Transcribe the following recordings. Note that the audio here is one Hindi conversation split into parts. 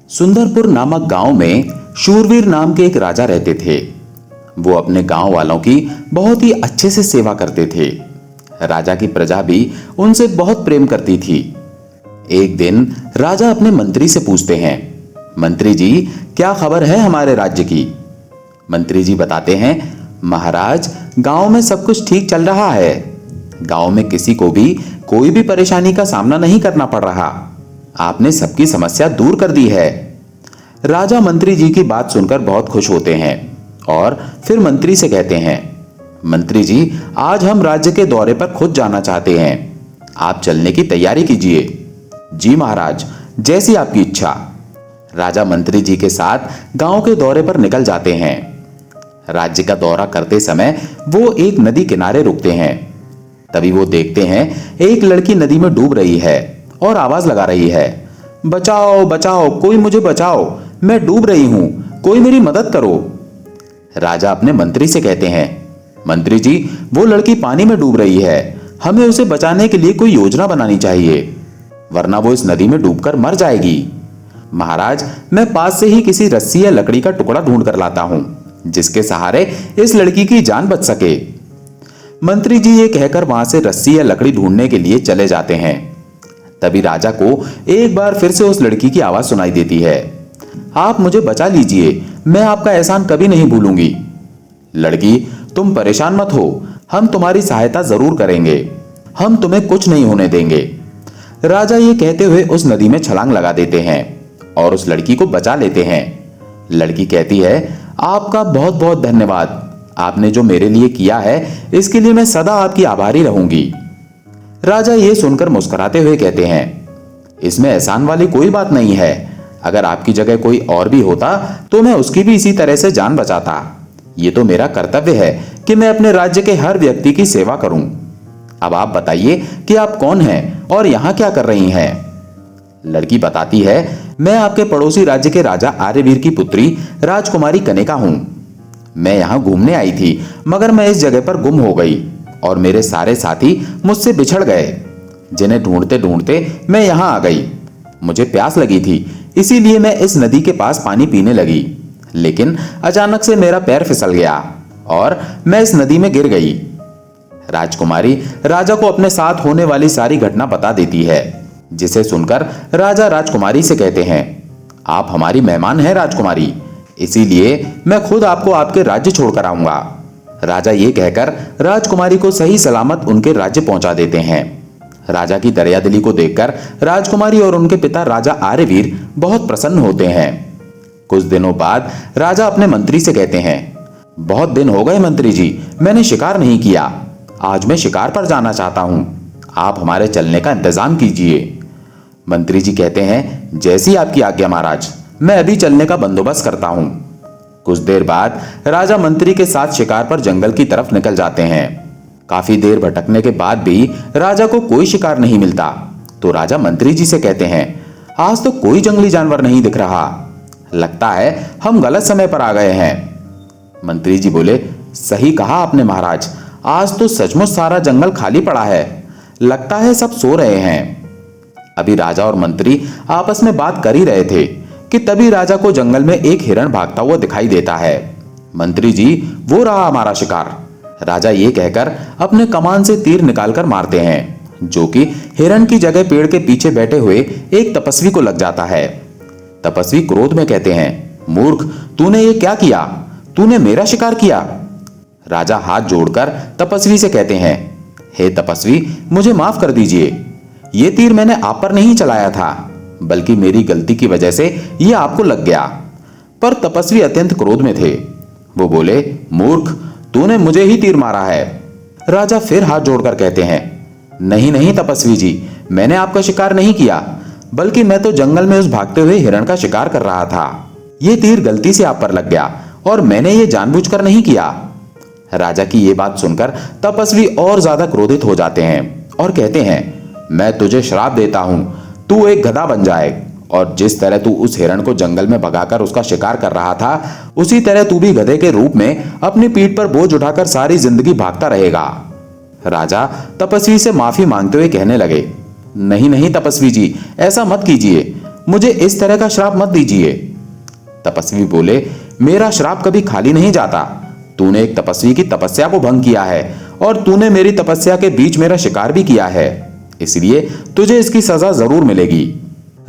सुंदरपुर नामक गांव में शूरवीर नाम के एक राजा रहते थे। वो अपने गांव वालों की बहुत ही अच्छे से सेवा करते थे। राजा की प्रजा भी उनसे बहुत प्रेम करती थी। एक दिन राजा अपने मंत्री से पूछते हैं, मंत्री जी, क्या खबर है हमारे राज्य की? मंत्री जी बताते हैं, महाराज, गांव में सब कुछ ठीक चल रहा है। गांव में किसी को भी कोई भी परेशानी का सामना नहीं करना पड़ रहा। आपने सबकी समस्या दूर कर दी है। राजा मंत्री जी की बात सुनकर बहुत खुश होते हैं और फिर मंत्री से कहते हैं, मंत्री जी, आज हम राज्य के दौरे पर खुद जाना चाहते हैं। आप चलने की तैयारी कीजिए। जी महाराज, जैसी आपकी इच्छा। राजा मंत्री जी के साथ गांव के दौरे पर निकल जाते हैं। राज्य का दौरा करते समय वो एक नदी किनारे रुकते हैं। तभी वो देखते हैं एक लड़की नदी में डूब रही है और आवाज लगा रही है, बचाओ बचाओ, कोई मुझे बचाओ, मैं डूब रही हूं, कोई मेरी मदद करो। राजा अपने मंत्री से कहते हैं, मंत्री जी, वो लड़की पानी में डूब रही है, हमें उसे बचाने के लिए कोई योजना बनानी चाहिए, वरना वो इस नदी में डूबकर मर जाएगी। महाराज, मैं पास से ही किसी रस्सी या लकड़ी का टुकड़ा ढूंढ कर लाता हूं, जिसके सहारे इस लड़की की जान बच सके। मंत्री जी ये कहकर वहां से रस्सी या लकड़ी ढूंढने के लिए चले जाते हैं। तभी राजा को एक बार फिर से उस लड़की की आवाज सुनाई देती है, आप मुझे बचा लीजिए, मैं आपका एहसान कभी नहीं भूलूंगी। लड़की, तुम परेशान मत हो, हम तुम्हारी सहायता जरूर करेंगे, हम तुम्हें कुछ नहीं होने देंगे। राजा ये कहते हुए उस नदी में छलांग लगा देते हैं और उस लड़की को बचा लेते हैं। लड़की कहती है, आपका बहुत बहुत धन्यवाद, आपने जो मेरे लिए किया है इसके लिए मैं सदा आपकी आभारी रहूंगी। राजा ये सुनकर मुस्कुराते हुए कहते हैं, इसमें एहसान वाली कोई बात नहीं है, अगर आपकी जगह कोई और भी होता तो मैं उसकी भी इसी तरह से जान बचाता। ये तो मेरा कर्तव्य है कि मैं अपने राज्य के हर व्यक्ति की सेवा करूं। अब आप बताइए कि आप कौन हैं और यहां क्या कर रही हैं? लड़की बताती है, मैं आपके पड़ोसी राज्य के राजा आर्यवीर की पुत्री राजकुमारी कनिका हूं। मैं यहां घूमने आई थी, मगर मैं इस जगह पर गुम हो गई और मेरे सारे साथी मुझसे बिछड़ गए, जिन्हें ढूंढते ढूंढते मैं यहां आ गई। मुझे प्यास लगी थी, इसीलिए मैं इस नदी के पास पानी पीने लगी, लेकिन अचानक से मेरा पैर फिसल गया और मैं इस नदी में गिर गई। राजकुमारी राजा को अपने साथ होने वाली सारी घटना बता देती है, जिसे सुनकर राजा राजकुमारी से कहते हैं, आप हमारी मेहमान हैं राजकुमारी, इसीलिए मैं खुद आपको आपके राज्य छोड़कर आऊंगा। राजा ये कहकर राजकुमारी को सही सलामत उनके राज्य पहुंचा देते हैं। राजा की दरियादिली को देखकर राजकुमारी और उनके पिता राजा आर्यवीर बहुत प्रसन्न होते हैं। कुछ दिनों बाद राजा अपने मंत्री से कहते हैं, बहुत दिन हो गए मंत्री जी, मैंने शिकार नहीं किया, आज मैं शिकार पर जाना चाहता हूं, आप हमारे चलने का इंतजाम कीजिए। मंत्री जी कहते हैं, जैसी आपकी आज्ञा महाराज, मैं अभी चलने का बंदोबस्त करता हूं। कुछ देर बाद राजा मंत्री के साथ शिकार पर जंगल की तरफ निकल जाते हैं। काफी देर भटकने के बाद भी राजा को कोई शिकार नहीं मिलता, तो राजा मंत्री जी से कहते हैं, आज तो कोई जंगली जानवर नहीं दिख रहा, लगता है हम गलत समय पर आ गए हैं। मंत्री जी बोले, सही कहा आपने महाराज, आज तो सचमुच सारा जंगल खाली पड़ा है, लगता है सब सो रहे हैं। अभी राजा और मंत्री आपस में बात कर ही रहे थे कि तभी राजा को जंगल में एक हिरण भागता हुआ दिखाई देता है। मंत्री जी, वो रहा हमारा शिकार। राजा ये कहकर अपने कमान से तीर निकालकर मारते हैं, जो कि हिरण की जगह पेड़ के पीछे बैठे हुए एक तपस्वी को लग जाता है। तपस्वी क्रोध में कहते हैं, मूर्ख, तूने ये क्या किया? तूने मेरा शिकार किया। राजा हाथ जोड़कर तपस्वी से कहते हैं, हे तपस्वी, मुझे माफ कर दीजिए, ये तीर मैंने आप पर नहीं चलाया था, बल्कि मेरी गलती की वजह से ये आपको लग गया। पर तपस्वी अत्यंत क्रोध में थे। वो बोले, मूर्ख, तूने मुझे ही तीर मारा है। राजा फिर हाथ जोड़कर कहते हैं, नहीं नहीं तपस्वी जी, मैंने आपका शिकार नहीं किया, बल्कि मैं तो जंगल में उस भागते हुए हिरण का शिकार कर रहा था। ये तीर गलती से आप पर लग गया और मैंने ये जानबूझकर नहीं किया। राजा की ये बात सुनकर तपस्वी और ज्यादा क्रोधित हो जाते हैं और कहते हैं, मैं तुझे श्राप देता हूं, तू एक गधा बन जाए और जिस तरह तू उस हिरण को जंगल में भगाकर उसका शिकार कर रहा था, उसी तरह तू भी गधे के रूप में अपनी पीठ पर बोझ उठाकर सारी जिंदगी भागता रहेगा। राजा तपस्वी से माफी मांगते हुए कहने लगे, नहीं नहीं तपस्वी जी, ऐसा मत कीजिए, मुझे इस तरह का श्राप मत दीजिए। तपस्वी बोले, मेरा श्राप कभी खाली नहीं जाता। तूने एक तपस्वी की तपस्या को भंग किया है और तूने मेरी तपस्या के बीच मेरा शिकार भी किया है, इसलिए तुझे इसकी सजा जरूर मिलेगी।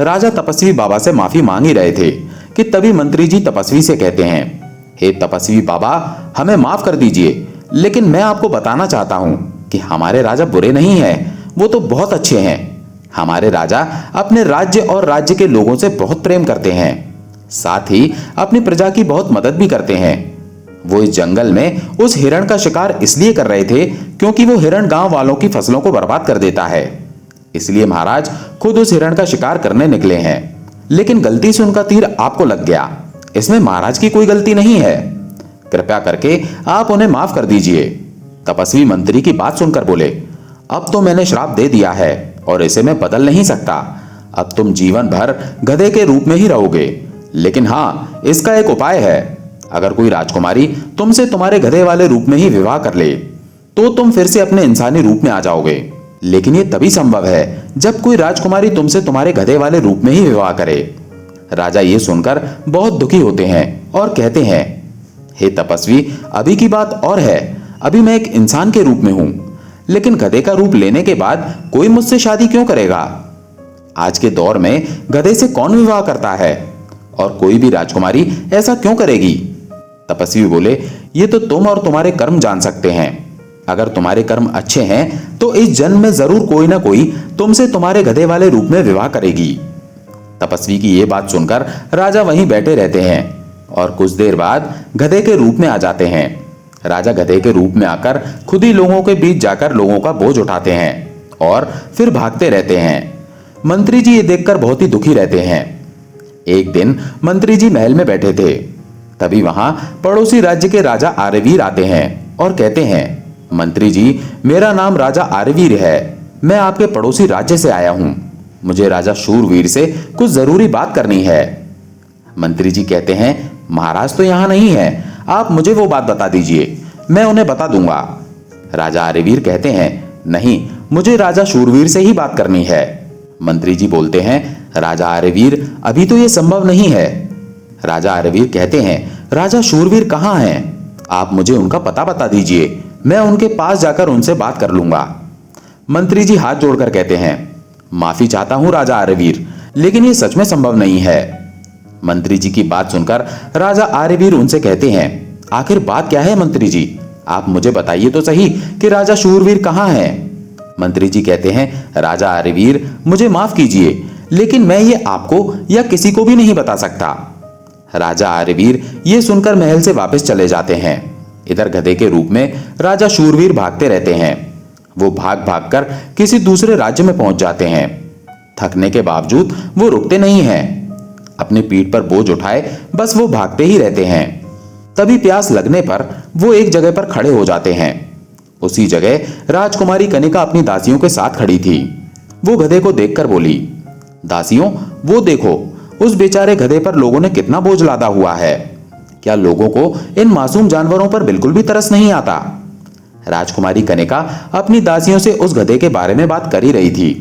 राजा तपस्वी बाबा से माफी मांग ही रहे थे कि तभी मंत्री जी तपस्वी से कहते हैं, हे तपस्वी बाबा, हमें माफ कर दीजिए, लेकिन मैं आपको बताना चाहता हूं कि हमारे राजा बुरे नहीं हैं, वो तो बहुत अच्छे हैं। हमारे राजा अपने राज्य और राज्य के लोगों से बहुत प्रेम करते हैं, साथ ही अपनी प्रजा की बहुत मदद भी करते हैं। वो इस जंगल में उस हिरण का शिकार इसलिए कर रहे थे क्योंकि वो हिरण गांव वालों की फसलों को बर्बाद कर देता है, इसलिए महाराज खुद उस हिरण का शिकार करने निकले हैं। लेकिन गलती से उनका तीर आपको लग गया, इसमें महाराज की कोई गलती नहीं है। कृपया करके आप उन्हें माफ कर दीजिए। तपस्वी मंत्री की बात सुनकर बोले, अब तो मैंने श्राप दे दिया है और इसे मैं बदल नहीं सकता। अब तुम जीवन भर गधे के रूप में ही रहोगे, लेकिन हाँ, इसका एक उपाय है। अगर कोई राजकुमारी तुमसे तुम्हारे गधे वाले रूप में ही विवाह कर ले तो तुम फिर से अपने इंसानी रूप में आ जाओगे, लेकिन यह तभी संभव है जब कोई राजकुमारी तुमसे तुम्हारे गधे वाले रूप में ही विवाह करे। राजा ये सुनकर बहुत दुखी होते हैं और कहते हैं, हे तपस्वी, अभी की बात और है। अभी मैं एक इंसान के रूप में हूं, लेकिन गधे का रूप लेने के बाद कोई मुझसे शादी क्यों करेगा? आज के दौर में गधे से कौन विवाह करता है और कोई भी राजकुमारी ऐसा क्यों करेगी? तपस्वी बोले, ये तो तुम और तुम्हारे कर्म जान सकते हैं। अगर तुम्हारे कर्म अच्छे हैं तो इस जन्म में जरूर कोई ना कोई तुमसे तुम्हारे गधे वाले रूप में विवाह करेगी। तपस्वी की ये बात सुनकर राजा वहीं बैठे रहते हैं और कुछ देर बाद गधे के रूप में आ जाते हैं। राजा गधे के रूप में आकर खुद ही लोगों के बीच जाकर लोगों का बोझ उठाते हैं और फिर भागते रहते हैं। मंत्री जी ये देखकर बहुत ही दुखी रहते हैं। एक दिन मंत्री जी महल में बैठे थे, तभी वहां पड़ोसी राज्य के राजा आर्यवीर आते हैं और कहते हैं, मंत्री जी, मेरा नाम राजा आर्यवीर है। मैं आपके पड़ोसी राज्य से आया हूं। मुझे राजा शूरवीर से कुछ जरूरी बात करनी है। मंत्री जी कहते हैं, महाराज तो यहां नहीं है, आप मुझे वो बात बता दीजिए, मैं उन्हें बता दूंगा। राजा आर्यवीर कहते हैं, नहीं, मुझे राजा शूरवीर से ही बात करनी है। मंत्री जी बोलते हैं, राजा आर्यवीर, अभी तो यह संभव नहीं है। राजा आर्यवीर कहते हैं, राजा शूरवीर कहाँ हैं? आप मुझे उनका पता बता दीजिए, मैं उनके पास जाकर उनसे बात कर लूंगा। मंत्री जी हाथ जोड़कर कहते हैं, माफी चाहता हूं राजा आर्यवीर, लेकिन यह सच में संभव नहीं है। मंत्री जी की बात सुनकर राजा आर्यवीर उनसे कहते हैं, आखिर बात क्या है मंत्री जी? आप मुझे बताइए तो सही कि राजा शूरवीर कहाँ हैं? मंत्री जी कहते हैं, राजा आर्यवीर, मुझे माफ कीजिए, लेकिन मैं ये आपको या किसी को भी नहीं बता सकता। राजा आर्यवीर ये सुनकर महल से वापस चले जाते हैं। इधर गधे के रूप में राजा शूरवीर भागते रहते हैं। वो भाग भाग कर किसी दूसरे राज्य में पहुंच जाते हैं। थकने के बावजूद वो रुकते नहीं हैं। अपनी पीठ पर बोझ उठाए बस वो भागते ही रहते हैं। तभी प्यास लगने पर वो एक जगह पर खड़े हो जाते हैं। उसी जगह राजकुमारी कनिका अपनी दासियों के साथ खड़ी थी। वो गधे को देखकर बोली, दासियों, वो देखो, उस बेचारे गधे पर लोगों ने कितना बोझ लादा हुआ है। क्या लोगों को इन मासूम जानवरों पर बिल्कुल भी तरस नहीं आता? राजकुमारी कनिका अपनी दासियों से उस गधे के बारे में बात कर ही रही थी।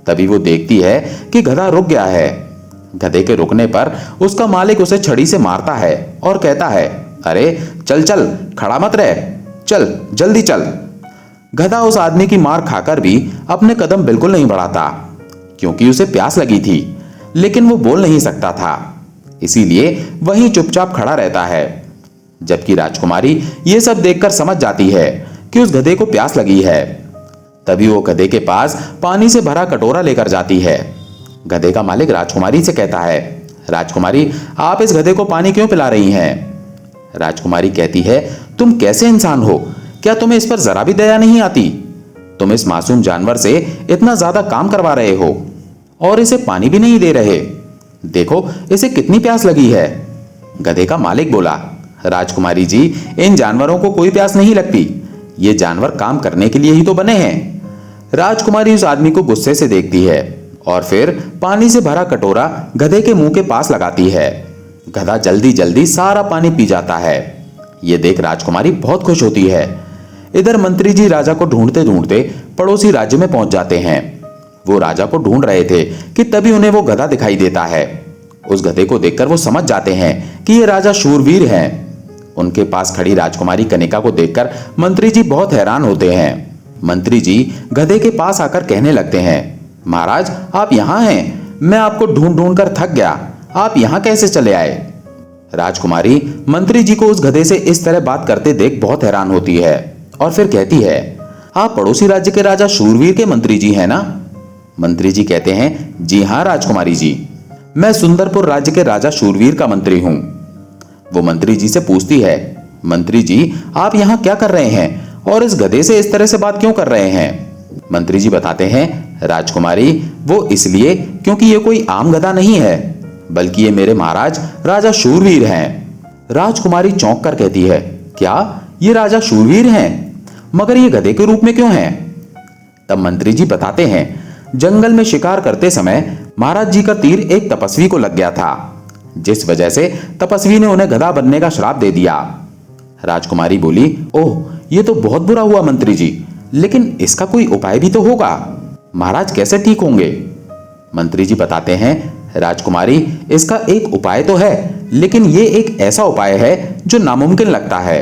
तभी वो देखती है कि गधा रुक गया है। गधे के रुकने पर उसका मालिक उसे छड़ी से मारता है और कहता है, अरे चल चल, खड़ा मत रह, चल जल्दी चल। गधा उस आदमी की मार खाकर भी अपने कदम बिल्कुल नहीं बढ़ाता, क्योंकि उसे प्यास लगी थी, लेकिन वो बोल नहीं सकता था, इसीलिए वहीं चुपचाप खड़ा रहता है। जबकि राजकुमारी ये सब देखकर समझ जाती है कि उस गधे को प्यास लगी है। तभी वो गधे के पास पानी से भरा कटोरा लेकर जाती है। गधे का मालिक राजकुमारी से कहता है, राजकुमारी, आप इस गधे को पानी क्यों पिला रही हैं? राजकुमारी कहती है, तुम कैसे इंसान हो? क्या तुम्हें इस पर जरा भी दया नहीं आती? तुम इस मासूम जानवर से इतना ज्यादा काम करवा रहे हो और इसे पानी भी नहीं दे रहे। देखो इसे कितनी प्यास लगी है। गधे का मालिक बोला, राजकुमारी जी, इन जानवरों को कोई प्यास नहीं लगती, ये जानवर काम करने के लिए ही तो बने हैं। राजकुमारी उस आदमी को गुस्से से देखती है और फिर पानी से भरा कटोरा गधे के मुंह के पास लगाती है। गधा जल्दी जल्दी सारा पानी पी जाता है। ये देख राजकुमारी बहुत खुश होती है। इधर मंत्री जी राजा को ढूंढते ढूंढते पड़ोसी राज्य में पहुंच जाते हैं। वो राजा को ढूंढ रहे थे कि तभी उन्हें वो गधा दिखाई देता है। उस गधे को देखकर वो समझ जाते हैं कि ये राजा शूरवीर हैं। उनके पास खड़ी राजकुमारी कनिका को देखकर मंत्री जी बहुत हैरान होते हैं। मंत्री जी गधे के पास आकर कहने लगते हैं, महाराज आप यहाँ हैं, मैं आपको ढूंढ ढूंढ कर थक गया, आप यहाँ कैसे चले आए। राजकुमारी मंत्री जी को उस गधे से इस तरह बात करते देख बहुत हैरान होती है और फिर कहती है, आप पड़ोसी राज्य के राजा शूरवीर के मंत्री जी हैं ना। मंत्री जी कहते हैं, जी हाँ राजकुमारी जी, मैं सुंदरपुर राज्य के राजा शूरवीर का मंत्री हूं। वो मंत्री जी से पूछती है, मंत्री जी आप यहाँ क्या कर रहे हैं और इस गधे से इस तरह से बात क्यों कर रहे हैं। मंत्री जी बताते हैं, राजकुमारी वो इसलिए क्योंकि ये कोई आम गधा नहीं है, बल्कि ये मेरे महाराज राजा शूरवीर हैं। राजकुमारी चौंक कर कहती है, क्या ये राजा शूरवीर हैं, मगर ये गधे के रूप में क्यों हैं। तब मंत्री जी बताते हैं, जंगल में शिकार करते समय महाराज जी का तीर एक तपस्वी को लग गया था, जिस वजह से तपस्वी ने उन्हें गधा बनने का श्राप दे दिया। राजकुमारी बोली, ओह ये तो बहुत बुरा हुआ मंत्री जी, लेकिन इसका कोई उपाय भी तो होगा, महाराज कैसे ठीक होंगे। मंत्री जी बताते हैं, राजकुमारी इसका एक उपाय तो है, लेकिन ये एक ऐसा उपाय है जो नामुमकिन लगता है।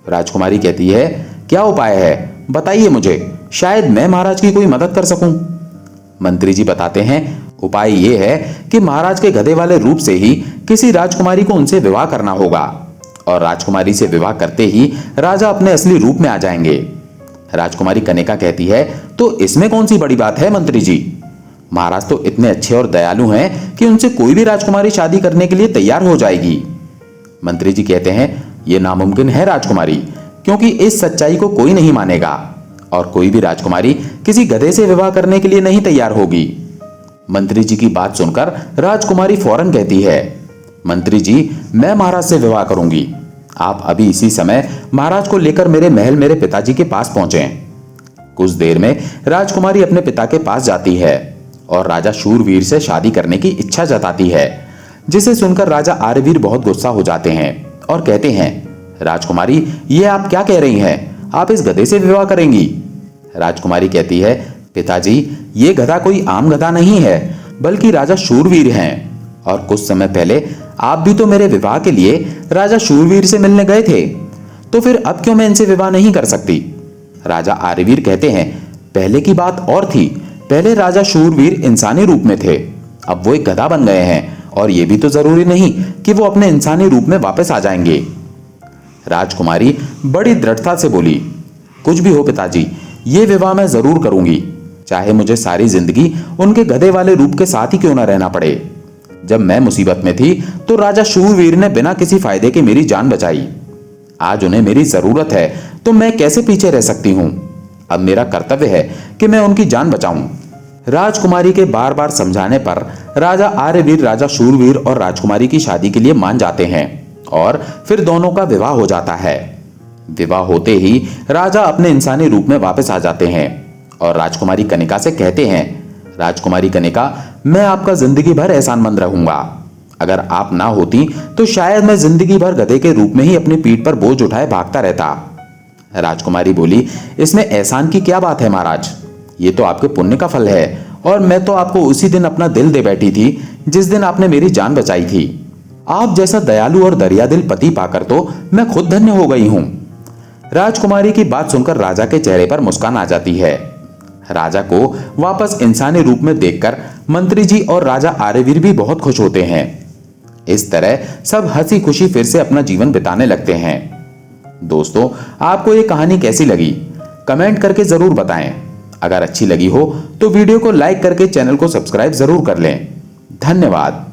राजकुमारी कहती है, क्या उपाय है बताइए मुझे, शायद मैं महाराज की कोई मदद कर सकूं। मंत्री जी बताते हैं, उपाय ये है कि महाराज के गधे वाले रूप से ही किसी राजकुमारी को उनसे विवाह करना होगा और राजकुमारी से विवाह करते ही राजा अपने असली रूप में आ जाएंगे। राजकुमारी कनिका कहती है, तो इसमें कौन सी बड़ी बात है मंत्री जी, महाराज तो इतने अच्छे और दयालु हैं कि उनसे कोई भी राजकुमारी शादी करने के लिए तैयार हो जाएगी। मंत्री जी कहते हैं, यह नामुमकिन है राजकुमारी, क्योंकि इस सच्चाई को कोई नहीं मानेगा और कोई भी राजकुमारी किसी गधे से विवाह करने के लिए नहीं तैयार होगी। मंत्री जी की बात सुनकर राजकुमारी फौरन कहती है, मंत्री जी मैं महाराज से विवाह करूंगी, आप अभी इसी समय महाराज को लेकर मेरे महल मेरे पिताजी के पास पहुंचें। कुछ देर में राजकुमारी अपने पिता के पास जाती है और राजा शूरवीर से शादी करने की इच्छा जताती है, जिसे सुनकर राजा आर्यवीर बहुत गुस्सा हो जाते हैं और कहते हैं, राजकुमारी ये आप क्या कह रही हैं, आप इस गधे से विवाह करेंगी। राजकुमारी कहती है, पिताजी ये गधा कोई आम गधा नहीं है, बल्कि राजा शूरवीर हैं और कुछ समय पहले आप भी तो मेरे विवाह के लिए राजा शूरवीर से मिलने गए थे, तो फिर अब क्यों मैं इनसे विवाह नहीं कर सकती। राजा आर्यवीर कहते हैं, पहले की बात और थी, पहले राजा शूरवीर इंसानी रूप में थे, अब वो एक गधा बन गए हैं और ये भी तो जरूरी नहीं कि वो अपने इंसानी रूप में वापस आ जाएंगे। राजकुमारी बड़ी दृढ़ता से बोली, कुछ भी हो पिताजी, ये विवाह मैं जरूर करूंगी, चाहे मुझे सारी जिंदगी उनके गधे वाले रूप के साथ ही क्यों ना रहना पड़े। जब मैं मुसीबत में थी तो राजा शूरवीर ने बिना किसी फायदे के मेरी जान बचाई, आज उन्हें मेरी जरूरत है तो मैं कैसे पीछे रह सकती हूं। अब मेरा कर्तव्य है कि मैं उनकी जान बचाऊं। राजकुमारी के बार बार समझाने पर राजा आर्यवीर राजा शूरवीर और राजकुमारी की शादी के लिए मान जाते हैं और फिर दोनों का विवाह हो जाता है। विवाह होते ही राजा अपने इंसानी रूप में वापस आ जाते हैं और राजकुमारी कनिका से कहते हैं, राजकुमारी कनिका मैं आपका जिंदगी भर एहसानमंद रहूंगा, अगर आप ना होती तो शायद मैं जिंदगी भर गधे के रूप में ही अपनी पीठ पर बोझ उठाए भागता रहता। राजकुमारी बोली, इसमें एहसान की क्या बात है महाराज, ये तो आपके पुण्य का फल है और मैं तो आपको उसी दिन अपना दिल दे बैठी थी जिस दिन आपने मेरी जान बचाई थी। आप जैसा दयालु और दरियादिल पति पाकर तो मैं खुद धन्य हो गई हूं। राजकुमारी की बात सुनकर राजा के चेहरे पर मुस्कान आ जाती है। राजा को वापस इंसानी रूप में देखकर मंत्री जी और राजा आर्यवीर भी बहुत खुश होते हैं। इस तरह सब हंसी खुशी फिर से अपना जीवन बिताने लगते हैं। दोस्तों आपको ये कहानी कैसी लगी कमेंट करके जरूर बताएं। अगर अच्छी लगी हो तो वीडियो को लाइक करके चैनल को सब्सक्राइब जरूर कर लें। धन्यवाद।